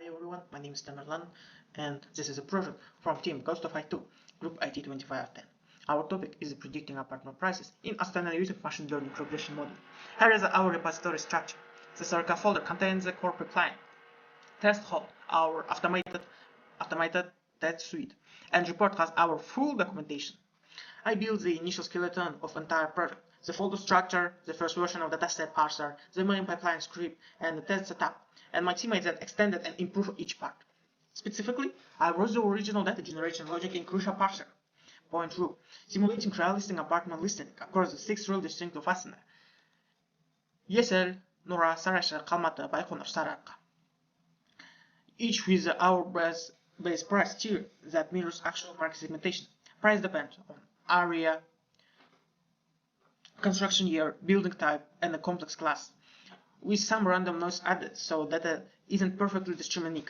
Hey everyone, my name is Tamerlan, and this is a project from team Ghost of AlTU, group IT 2510. Our topic is predicting apartment prices in Astana using machine learning regression model. Here is our repository structure. The Circa folder contains the core pipeline, test hall, our automated test suite, and report has our full documentation. I built the initial skeleton of entire project, the folder structure, the first version of the dataset parser, the main pipeline script, and the test setup, and my teammates then extended and improved each part. Specifically, I wrote the original data generation logic in Crucial Parser. Point rule, simulating realistic apartment listing across the 6 real district of Asana. Yesel, Nora, Sarasha, Kalmata, Baikonur, Saraka. Each with our base price tier that mirrors actual market segmentation. Price depends on area, construction year, building type, and a complex class, with some random noise added so data isn't perfectly discriminating.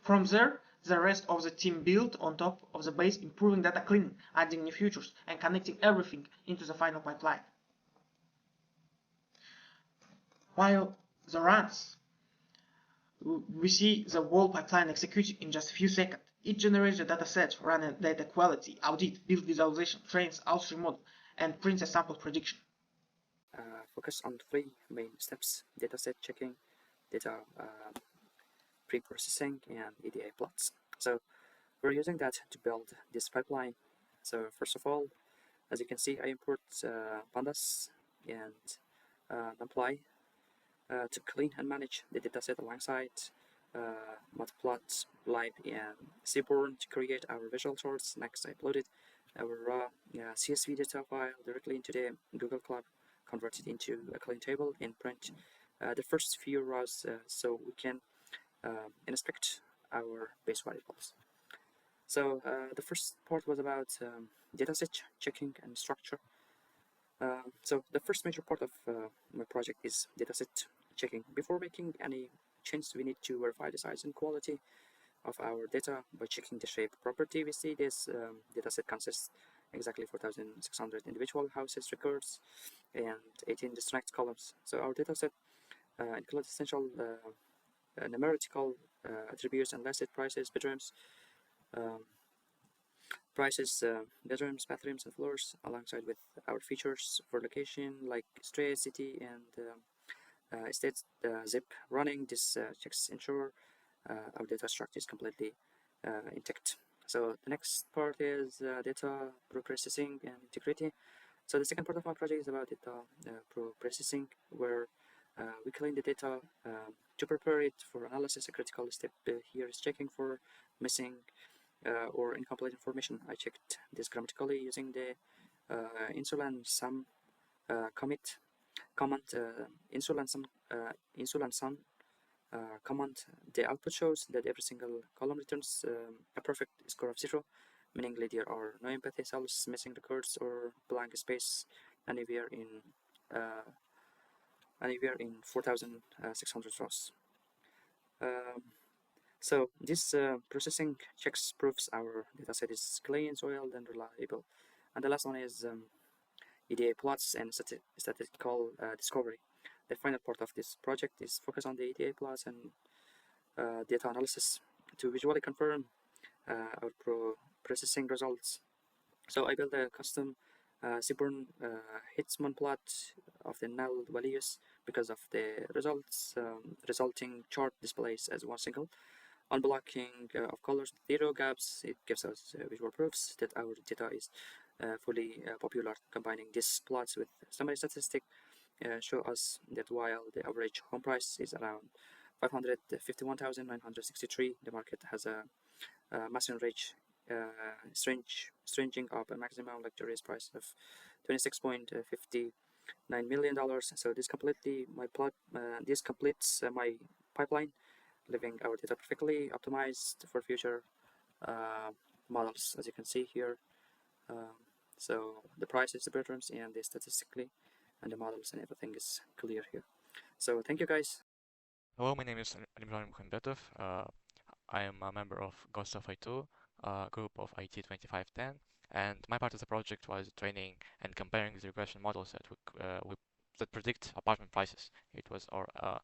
From there, the rest of the team built on top of the base, improving data cleaning, adding new features, and connecting everything into the final pipeline. While the runs, we see the whole pipeline executed in just a few seconds. It generates the dataset, running data quality, audit, build visualization, trains AlTU model, and prints a sample prediction. Focus on three main steps: dataset checking, data pre-processing, and EDA plots. So we're using that to build this pipeline. So first of all, as you can see, I import pandas and NumPy to clean and manage the dataset alongside Matplotlib and Seaborn to create our visual charts. Next, I uploaded our raw CSV data file directly into the Google Cloud, converted into a clean table, and print the first few rows so we can inspect our base variables. So the first part was about dataset checking and structure. So the first major part of my project is dataset checking. Before making any change, we need to verify the size and quality of our data by checking the shape property. We see this dataset consists exactly 4,600 individual houses records and 18 distinct columns. So our dataset includes essential numerical attributes and listed prices, bedrooms, bedrooms, bathrooms, and floors, alongside with our features for location like street, city, and state zip. Running this checks ensure our data structure is completely intact. So the next part is data processing and integrity. So the second part of my project is about data processing, where we clean the data to prepare it for analysis. A critical step here is checking for missing or incomplete information. I checked this grammatically using the insulan sum command. Insulan sum command. The output shows that every single column returns a perfect score of 0, meaning there are no empathy cells, missing records, or blank space anywhere in 4,600 rows. So this processing checks proves our dataset is clean, soiled, and reliable. And the last one is EDA plots and statistical discovery. The final part of this project is focused on the EDA plots and data analysis to visually confirm our processing results. So I built a custom Seaborn Hitzman plot of the null values because of the resulting chart displays as one single unblocking of colors, 0 gaps. It gives us visual proofs that our data is fully popular. Combining these plots with summary statistic show us that while the average home price is around 551,963, the market has a massive range, stringing up a maximum luxurious price of $26.59 million. So this completes my pipeline, leaving our data perfectly optimized for future models, as you can see here. So the prices, the bedrooms, and the statistically, and the models and everything is clear here. So thank you, guys. Hello, my name is Alimran Mukhambetov. I am a member of Ghost of AlTU, group of IT 2510, and my part of the project was training and comparing the regression models that predict apartment prices. It was our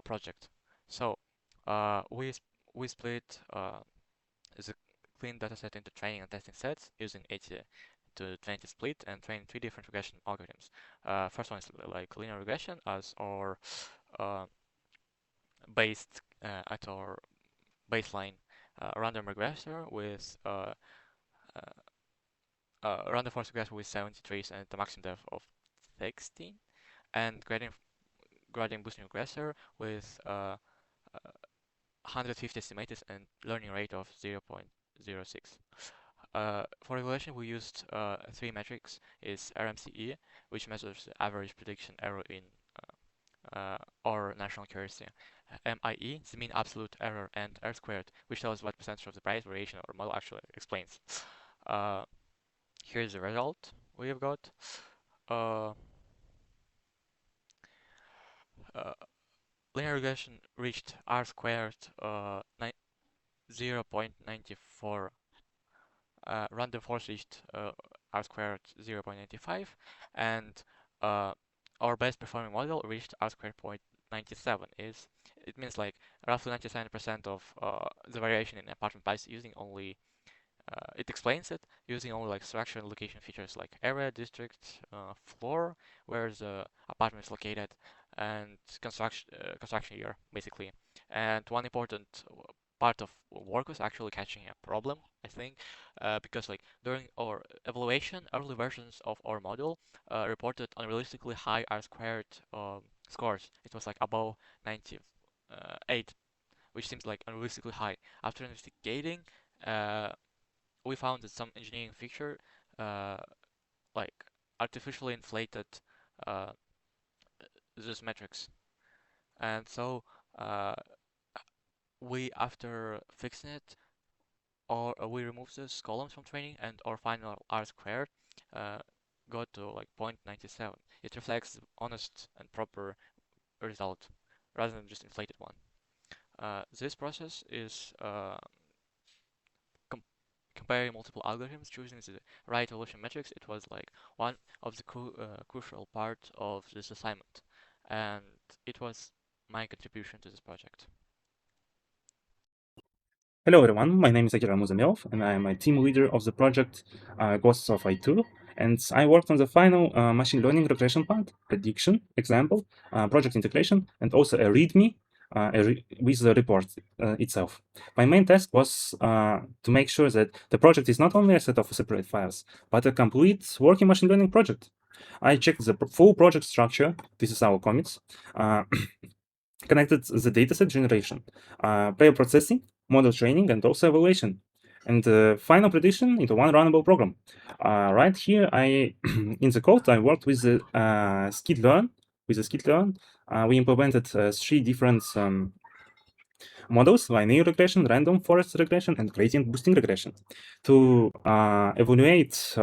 project. So we split the clean dataset into training and testing sets using 80-20 split and train 3 different regression algorithms. First one is like linear regression as our uh, based at our baseline random regressor with random forest regressor with 70 trees and the maximum depth of 16, and gradient boosting regressor with 150 estimated and learning rate of 0.06. For evaluation, we used 3 metrics: is RMCE, which measures the average prediction error in or national accuracy; MIE, the mean absolute error; and R squared, which tells what percentage of the price variation our model actually explains. Here's the result we have got. Linear regression reached R squared 0.94. Random forest reached R squared 0.95, and our best performing model reached R squared 0.97. It means like roughly 97% of the variation in apartment price using only it explains it using only like structure and location features like area, district, floor, where the apartment is located, and construction year basically. And one important part of work was actually catching a problem, I think, because like during our evaluation, early versions of our model reported unrealistically high R squared scores. It was like above 98, which seems like unrealistically high. After investigating, we found that some engineering feature like artificially inflated uh, these metrics, and so we, after fixing it, or we removed these columns from training, and our final R squared got to like 0.97. It reflects the honest and proper result rather than just inflated one. This process is comparing multiple algorithms, choosing the right evaluation metrics. It was like one of the crucial part of this assignment, and it was my contribution to this project. Hello everyone, my name is Akira Muzamilov and I am a team leader of the project Ghosts of AlTU, and I worked on the final machine learning regression part, prediction, example, project integration, and also a README with the report itself. My main task was to make sure that the project is not only a set of separate files, but a complete working machine learning project. I checked the full project structure, this is our commits, connected the dataset generation, pre-processing, model training, and also evaluation, and final prediction into one runnable program. Right here, in the code, I worked with the skitlearn. With the skitlearn, we implemented 3 different models: linear regression, random forest regression, and gradient boosting regression. To evaluate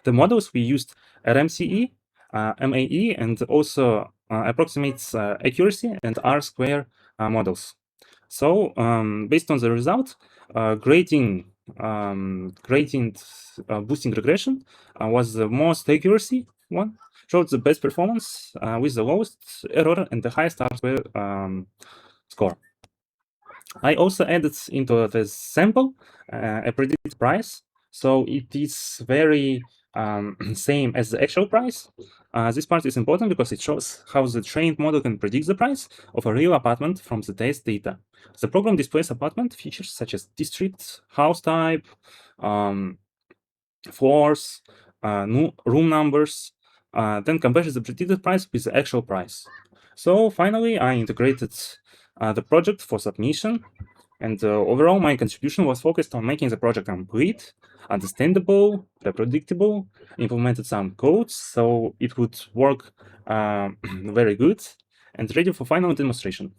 the models, we used RMCE, MAE, and also approximates accuracy and R square models. So based on the result, gradient boosting regression was the most accuracy one, showed the best performance with the lowest error and the highest R square score. I also added into the sample a predicted price, so it is very same as the actual price. This part is important because it shows how the trained model can predict the price of a real apartment from the test data. The program displays apartment features such as district, house type, floors, room numbers, then compares the predicted price with the actual price. So finally, I integrated the project for submission, and overall, my contribution was focused on making the project complete, understandable, predictable, implemented some codes so it would work very good, and ready for final demonstration.